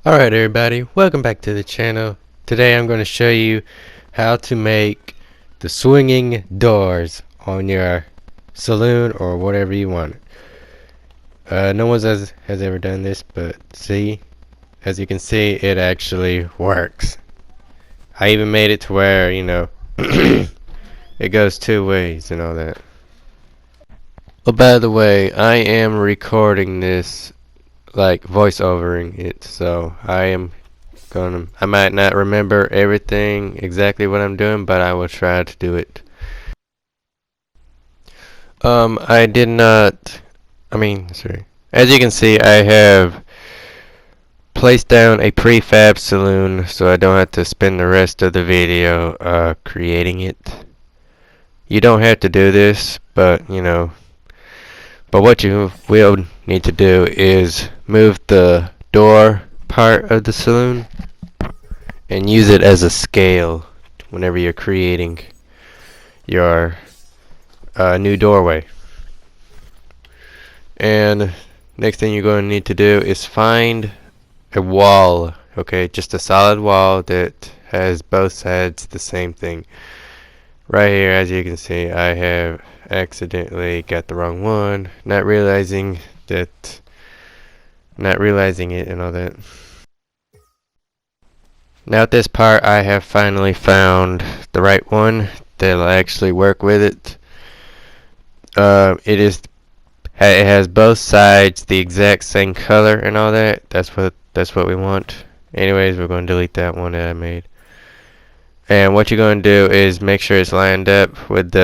Alright everybody, welcome back to the channel. Today I'm going to show you how to make the swinging doors on your saloon or whatever you want. No one has ever done this, but see, as you can see, it actually works. I even made it to where, it goes two ways and all that. Oh, by the way, I am recording this like voiceovering it, so I might not remember everything exactly what I'm doing, but I will try to do it. I did not, sorry. As you can see, I have placed down a prefab saloon, so I don't have to spend the rest of the video, creating it. You don't have to do this, but, but what you will need to do is move the door part of the saloon and use it as a scale whenever you're creating your new doorway. And next thing you're going to need to do is find a wall, okay, just a solid wall that has both sides the same thing. Right here, as you can see, I have accidentally got the wrong one, not realizing it and all that. Now at this part, I have finally found the right one that'll actually work with it. It has both sides the exact same color and all that. That's what we want. Anyways, we're going to delete that one that I made. And what you're going to do is make sure it's lined up with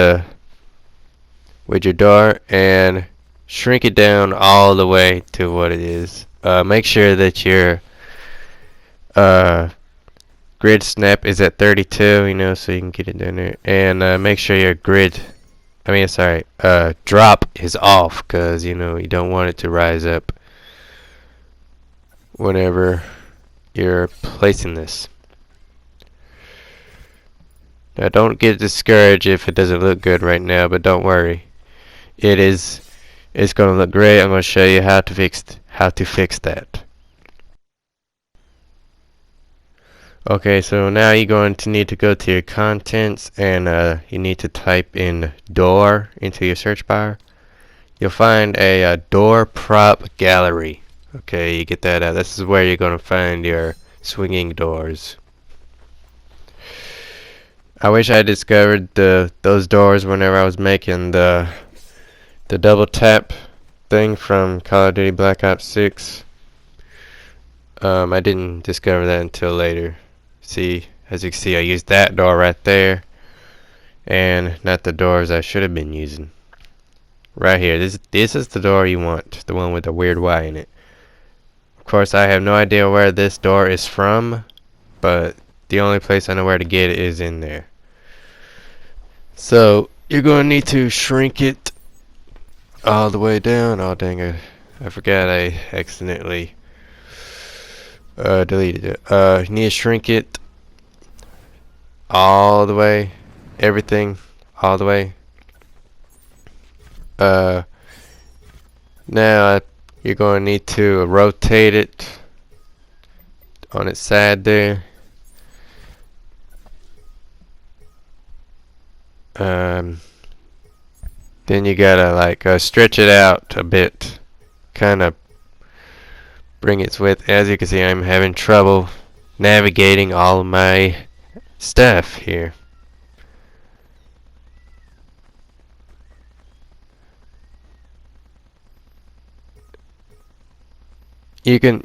your door and shrink it down all the way to what it is. Make sure that your grid snap is at 32, so you can get it down there. And make sure your drop is off, because you don't want it to rise up whenever you're placing this. Now don't get discouraged if it doesn't look good right now, but don't worry. It's going to look great. I'm going to show you how to fix that. Okay, so now you're going to need to go to your contents, and you need to type in door into your search bar. You'll find a door prop gallery. Okay, you get that out. This is where you're going to find your swinging doors. I wish I discovered those doors whenever I was making the double tap thing from Call of Duty Black Ops 6. I didn't discover that until later. See, as you can see, I used that door right there, and not the doors I should have been using. Right here, this is the door you want, the one with the weird Y in it. Of course, I have no idea where this door is from, but the only place I know where to get it is in there. So you're going to need to shrink it all the way down. Oh dang, I forgot I accidentally deleted it. You need to shrink it all the way, everything all the way. Now you're going to need to rotate it on its side there. Then you gotta stretch it out a bit, kind of bring its width. As you can see, I'm having trouble navigating all of my stuff here. You can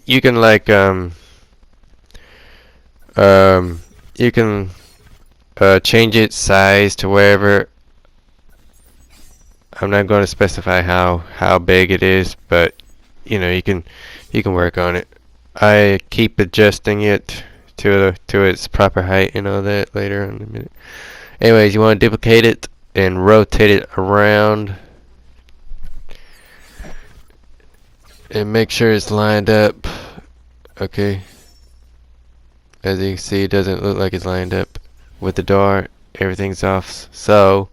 change its size to wherever. I'm not going to specify how big it is, but you can work on it. I keep adjusting it to its proper height and all that later in a minute. Anyways, you want to duplicate it and rotate it around and make sure it's lined up. Okay. As you can see, it doesn't look like it's lined up with the door. Everything's off. So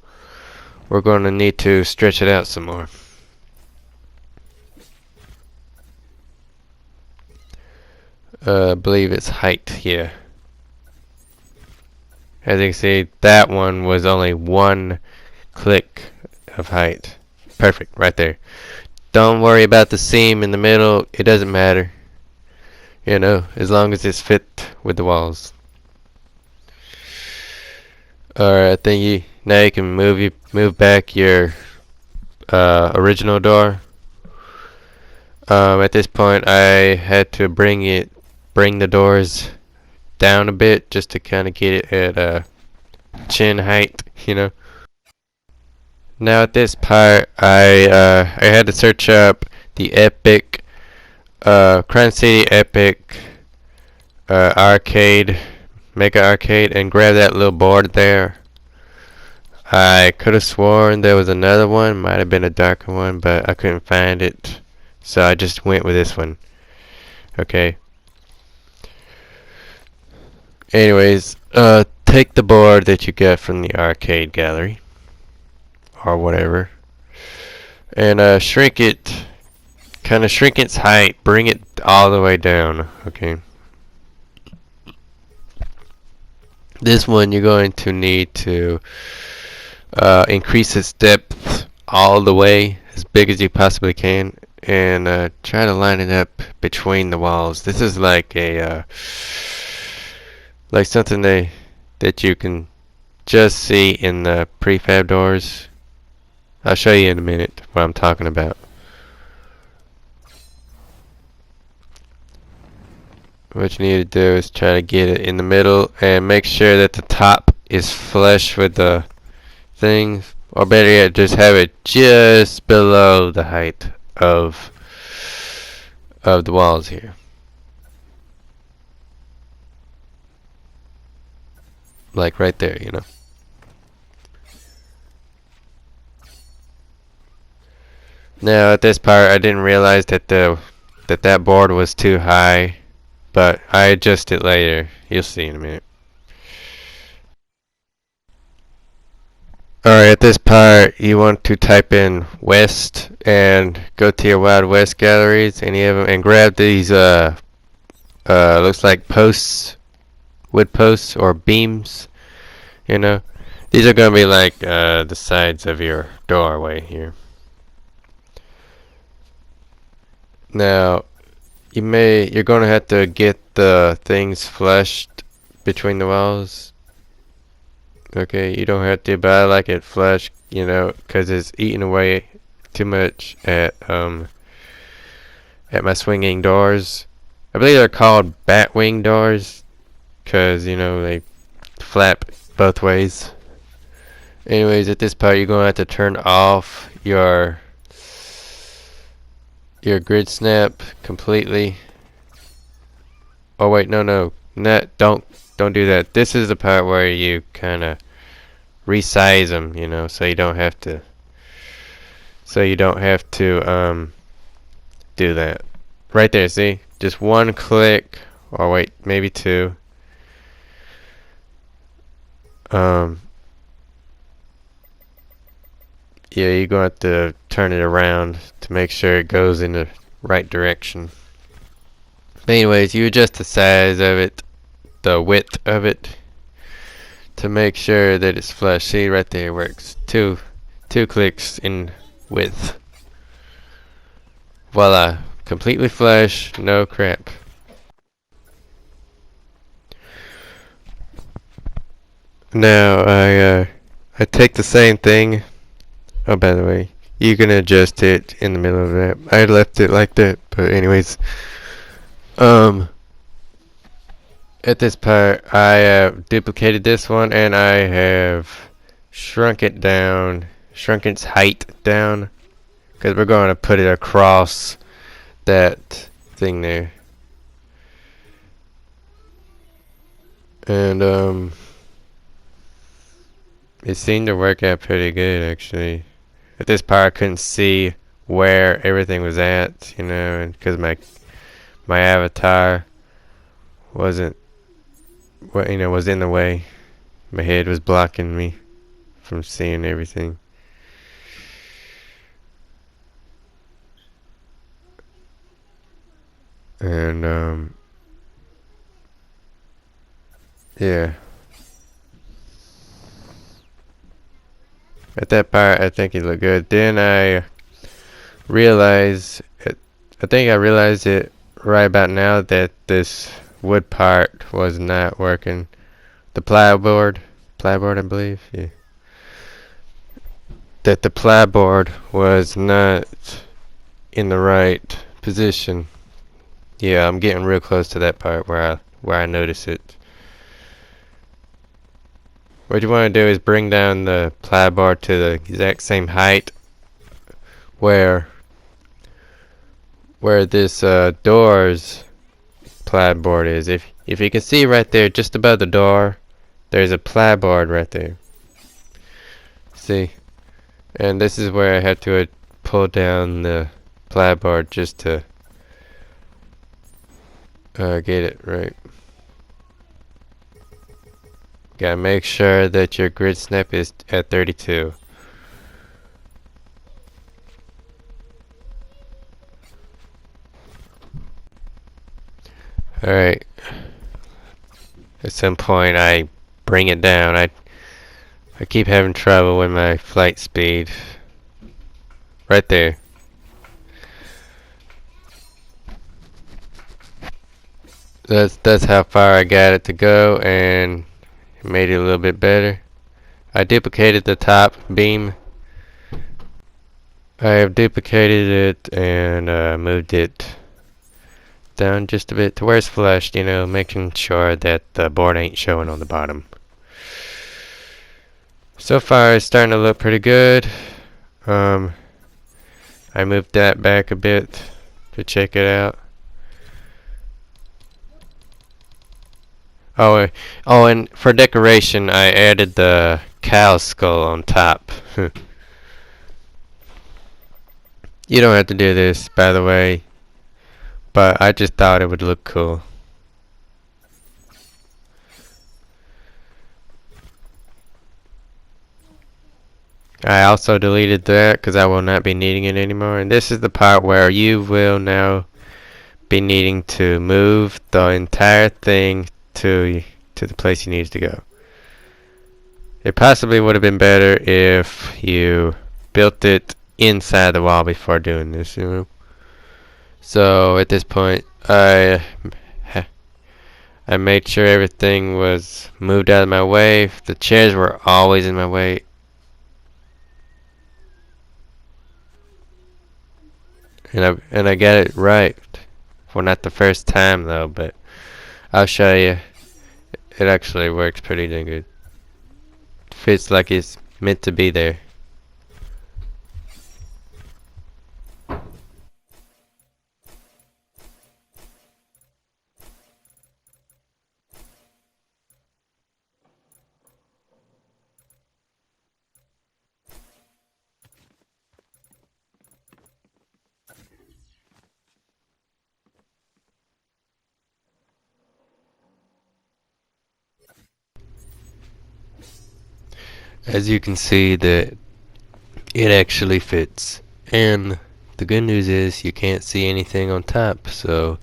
we're going to need to stretch it out some more. I believe it's height here. As you can see, that one was only one click of height. Perfect, right there. Don't worry about the seam in the middle. It doesn't matter. You know, as long as it's fit with the walls. Alright, I think now you can move back your original door. At this point, I had to bring the doors down a bit just to kind of get it at chin height, you know. Now at this part, I had to search up the Epic, Crime City Epic arcade, Mega Arcade, and grab that little board there. I could have sworn there was another one, might have been a darker one, but I couldn't find it, so I just went with this one. Okay. Anyways, take the board that you got from the arcade gallery, or whatever, and shrink it, kind of shrink its height, bring it all the way down, okay? This one you're going to need to increase its depth all the way, as big as you possibly can, and try to line it up between the walls. This is like a like something that you can just see in the prefab doors. I'll show you in a minute what I'm talking about. What you need to do is try to get it in the middle and make sure that the top is flush with the thing, or better yet, just have it just below the height of the walls here. Like right there, you know. Now at this part I didn't realize that that board was too high, but I adjust it later. You'll see in a minute. Alright, at this part you want to type in West and go to your Wild West galleries, any of them, and grab these looks like posts, wood posts or beams, you know. These are gonna be like the sides of your doorway here. Now you're gonna have to get the things flushed between the walls. Okay, you don't have to, but I like it flush, you know, because it's eating away too much at my swinging doors. I believe they're called batwing doors, because you know they flap both ways. Anyways, at this part you're gonna have to turn off your grid snap completely. Oh wait, no, don't do that. This is the part where you kind of resize them, you know, so you don't have to do that. Right there, see? Just one click, or wait, maybe two. Yeah, you're going to have to turn it around to make sure it goes in the right direction. But anyways, you adjust the size of it, the width of it, to make sure that it's flush. See, right there works. Two clicks in width. Voila, completely flush, no crap. Now I take the same thing. Oh, by the way, you can adjust it in the middle of that. I left it like that, but anyways, at this part, I have duplicated this one, and I have shrunk it down, shrunk its height down, because we're going to put it across that thing there. And it seemed to work out pretty good, actually. At this part, I couldn't see where everything was at, you know, because my avatar wasn't, was in the way. My head was blocking me from seeing everything. And Yeah. At that part, I think it looked good. Then realized, I think I realized it right about now that this wood part was not working. The plyboard, I believe, yeah. That the plyboard was not in the right position. Yeah, I'm getting real close to that part where I notice it. What you want to do is bring down the plyboard to the exact same height where this door's plyboard is. If you can see right there, just above the door, there's a plyboard right there. See, and this is where I have to pull down the plyboard just to get it right. Gotta make sure that your grid snap is at 32. Alright. At some point I bring it down. I keep having trouble with my flight speed. Right there. That's how far I got it to go, and made it a little bit better. I duplicated the top beam. I have duplicated it and moved it down just a bit to where it's flushed, you know, making sure that the board ain't showing on the bottom. So far it's starting to look pretty good. I moved that back a bit to check it out. Oh, and for decoration I added the cow skull on top. You don't have to do this, by the way, but I just thought it would look cool. I also deleted that because I will not be needing it anymore. And this is the part where you will now be needing to move the entire thing to the place you need to go. It possibly would have been better if you built it inside the wall before doing this, you know. So at this point, I made sure everything was moved out of my way. The chairs were always in my way. And I got it right. Well, not the first time though, but I'll show you. It actually works pretty dang good. Fits like it's meant to be there. As you can see that it actually fits. And the good news is you can't see anything on top, so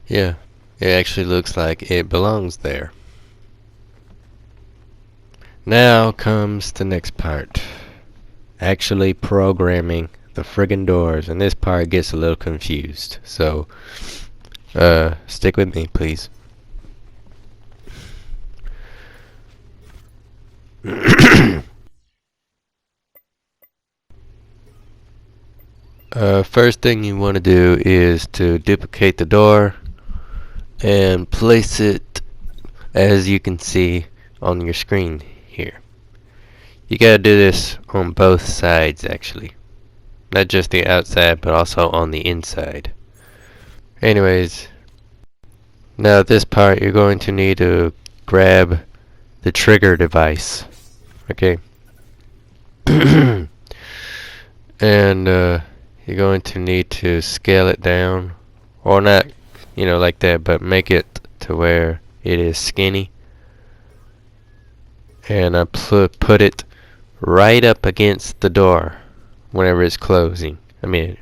yeah, it actually looks like it belongs there. Now comes the next part. Actually programming the friggin' doors, and this part gets a little confused, so stick with me, please. First thing you want to do is to duplicate the door and place it as you can see on your screen here. You gotta do this on both sides actually. Not just the outside but also on the inside. Anyways, now this part you're going to need to grab the trigger device. Okay. And you're going to need to scale it down, or not, you know, like that, but make it to where it is skinny. And I put it right up against the door whenever it's closing. I mean,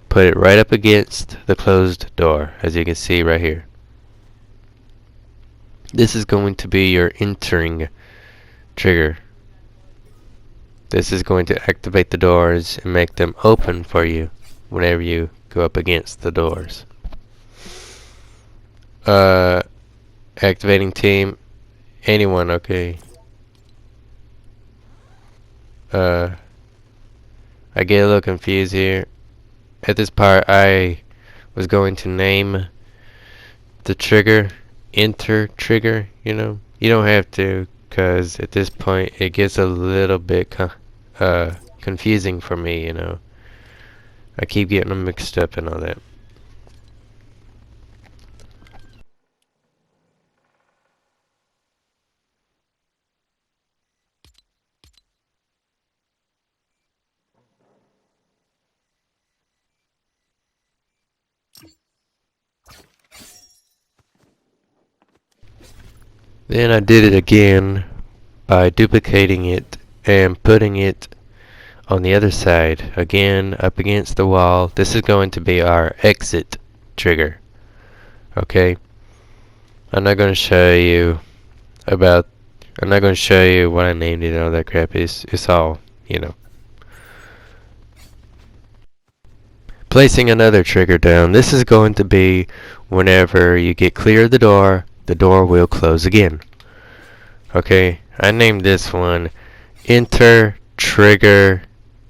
put it right up against the closed door, as you can see right here. This is going to be your entering trigger. This is going to activate the doors and make them open for you whenever you go up against the doors. Activating team, anyone, okay. I get a little confused here. At this part, I was going to name the trigger enter trigger, you know. You don't have to, because at this point it gets a little bit confusing for me, you know. I keep getting them mixed up and all that. Then I did it again by duplicating it and putting it on the other side, again up against the wall. This is going to be our exit trigger. Okay? I'm not going to show you about I'm not going to show you what I named it and all that crap. It's all, you know. Placing another trigger down. This is going to be whenever you get clear of the door will close again. Okay, I named this one enter trigger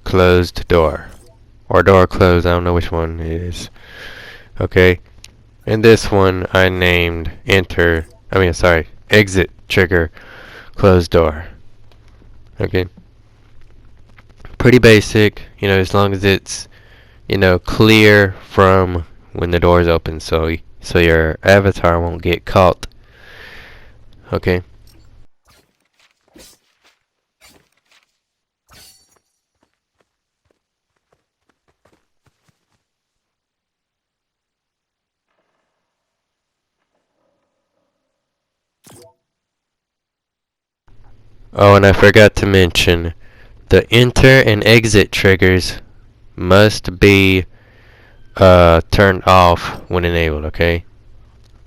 closed door. Or door closed, I don't know which one it is. Okay, and this one I named exit trigger closed door. Okay, pretty basic, you know, as long as it's, you know, clear from when the door's open, so your avatar won't get caught. Okay. Oh, and I forgot to mention, the enter and exit triggers must be turned off when enabled, okay?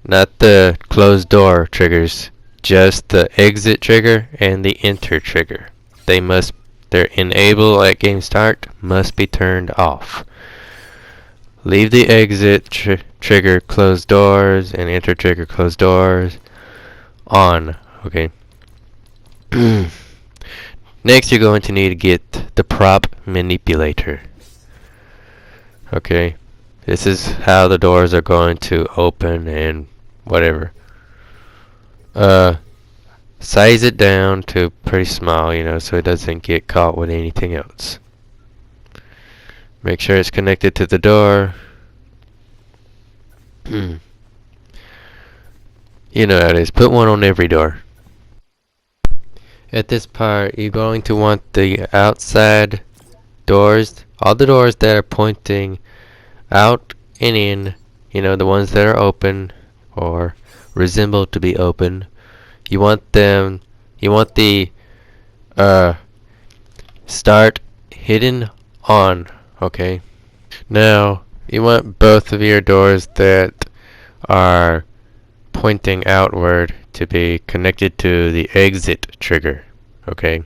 Not the closed door triggers, just the exit trigger and the enter trigger. Their enable at game start must be turned off. Leave the exit trigger closed doors and enter trigger closed doors on, okay? Next, you're going to need to get the prop manipulator. Okay, this is how the doors are going to open and whatever. Size it down to pretty small, you know, so it doesn't get caught with anything else. Make sure it's connected to the door. You know how it is. Put one on every door. At this part, you're going to want the outside doors, all the doors that are pointing out and in, you know, the ones that are open or resemble to be open. You want the start hidden on, okay? Now, you want both of your doors that are pointing outward to be connected to the exit trigger, okay?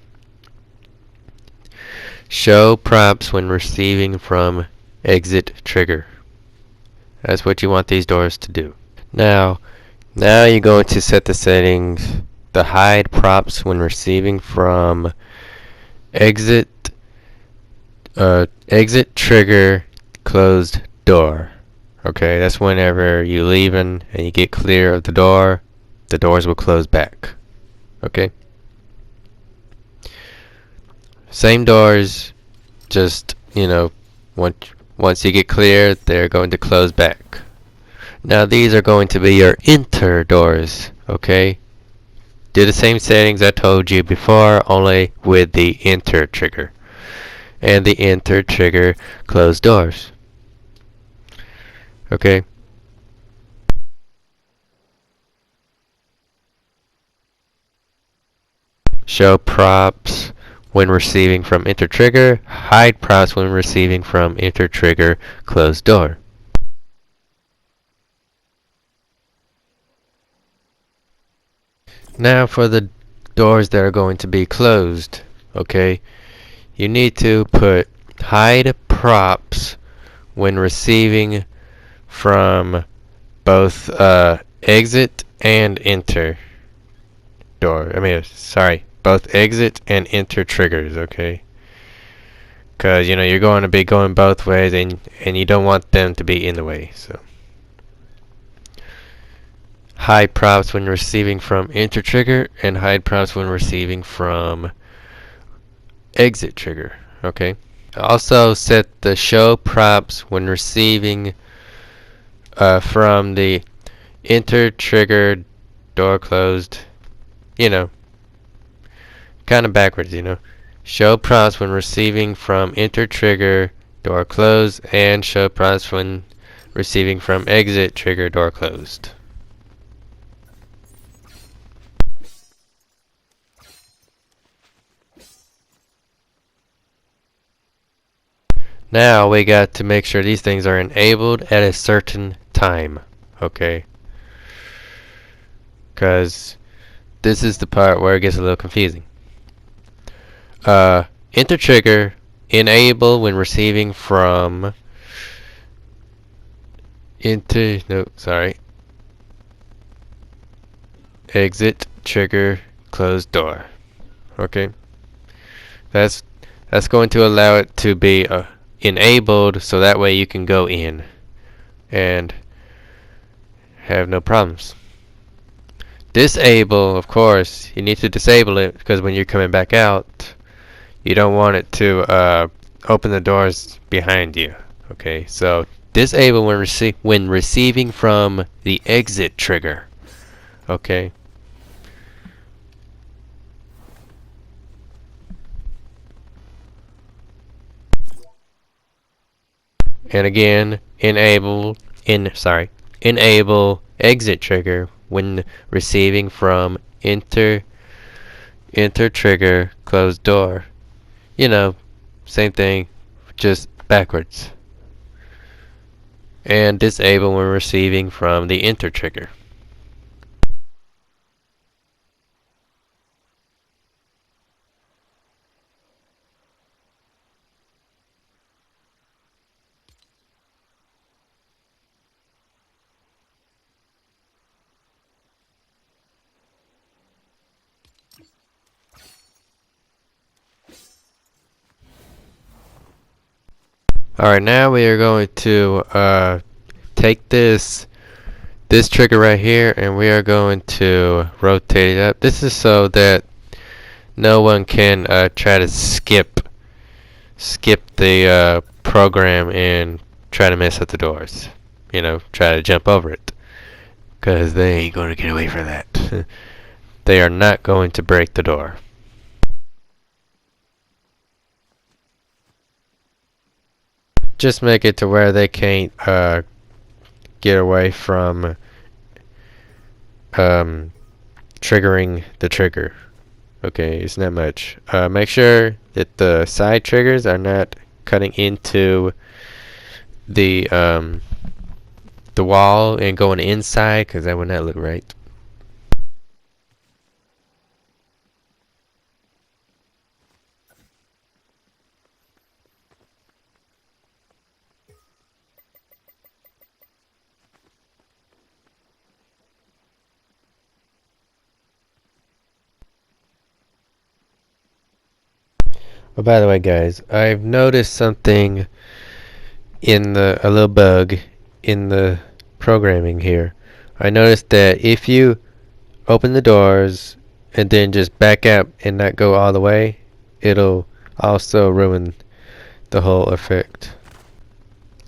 Show prompts when receiving from exit trigger. That's what you want these doors to do. Now you're going to set the settings, the hide prompts when receiving from exit trigger closed door. Okay, that's whenever you leaving and you get clear of the doors will close back. Okay? Same doors, just, you know, once you get clear, they're going to close back. Now these are going to be your enter doors, okay? Do the same settings I told you before, only with the enter trigger. And the enter trigger closed doors. Okay? Show props when receiving from enter trigger. Hide props when receiving from enter trigger closed door. Now for the doors that are going to be closed, okay? You need to put hide props when receiving from both exit and enter door. Sorry, both exit and enter triggers, okay? Because, you're going to be going both ways and you don't want them to be in the way, so. Hide props when receiving from enter trigger and hide props when receiving from exit trigger, okay? Also set the show props when receiving from the enter trigger door closed, kind of backwards, Show props when receiving from enter trigger door closed and show props when receiving from exit trigger door closed. Now we got to make sure these things are enabled at a certain time, okay? Because this is the part where it gets a little confusing. Enter trigger enable when receiving from exit trigger closed door. Okay, that's going to allow it to be enabled, so that way you can go in and have no problems. Disable, of course, you need to disable it because when you're coming back out, you don't want it to open the doors behind you. Okay, so disable when receiving from the exit trigger. Okay. And again, enable exit trigger when receiving from enter trigger closed door. Same thing, just backwards. And disable when receiving from the enter trigger. Alright, now we are going to take this trigger right here and we are going to rotate it up. This is so that no one can try to skip the program and try to mess up the doors. Try to jump over it. Because they ain't going to get away from that. They are not going to break the door. Just make it to where they can't get away from triggering the trigger. Okay, it's not much. Make sure that the side triggers are not cutting into the wall and going inside, because that would not look right. Oh, by the way, guys, I've noticed something a little bug in the programming here. I noticed that if you open the doors and then just back up and not go all the way, it'll also ruin the whole effect.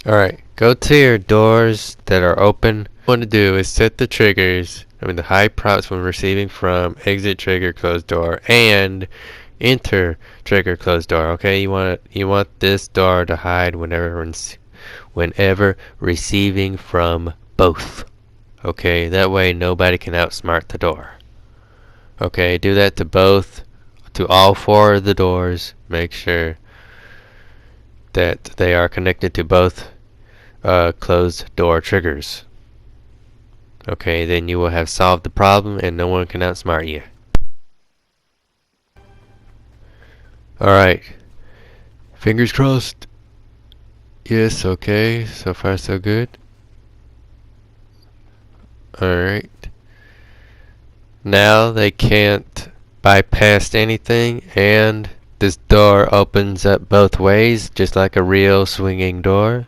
Alright, go to your doors that are open. What you want to do is set the triggers, the high props when receiving from exit trigger closed door and enter trigger closed door. Okay, you want this door to hide whenever receiving from both. Okay, that way nobody can outsmart the door. Okay, do that to all four of the doors. Make sure that they are connected to both closed door triggers. Okay, then you will have solved the problem and no one can outsmart you. Alright. Fingers crossed. Yes, okay. So far so good. Alright. Now they can't bypass anything, and this door opens up both ways, just like a real swinging door.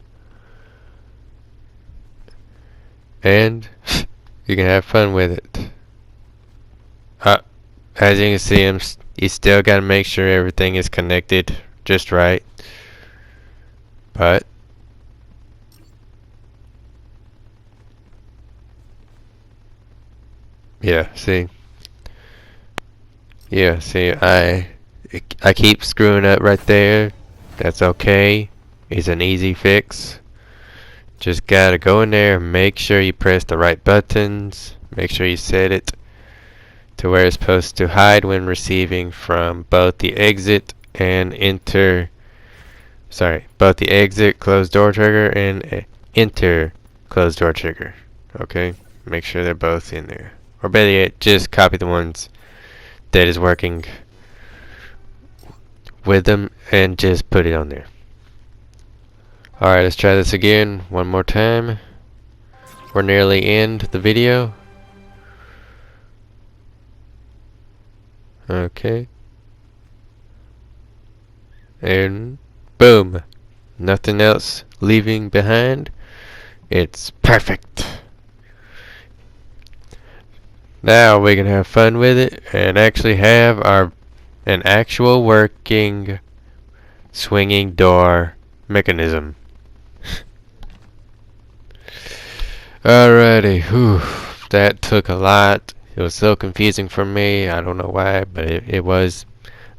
And you can have fun with it. As you can see, you still gotta make sure everything is connected just right. But yeah, see. Yeah, see, I keep screwing up right there. That's okay. It's an easy fix. Just gotta go in there and make sure you press the right buttons. Make sure you set it to where it's supposed to hide when receiving from both the exit and enter. Sorry, both the exit closed door trigger and enter closed door trigger. Okay, make sure they're both in there. Or better yet, just copy the ones that is working with them and just put it on there. Alright, let's try this again one more time. We're nearly end the video. Okay. And boom. Nothing else leaving behind. It's perfect. Now we can have fun with it and actually have an actual working swinging door mechanism. Alrighty, whew, that took a lot. It was so confusing for me. I don't know why, but it was.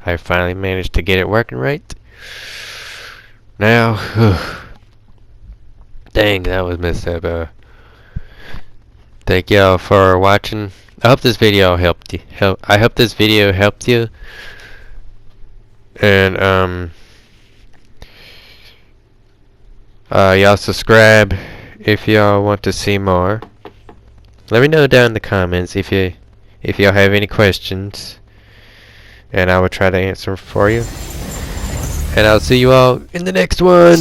I finally managed to get it working right. Now, whew, dang, that was messed up. Thank y'all for watching. I hope this video helped you. I hope this video helped you. And y'all subscribe if y'all want to see more. Let me know down in the comments if y'all have any questions, and I will try to answer for you. And I'll see you all in the next one.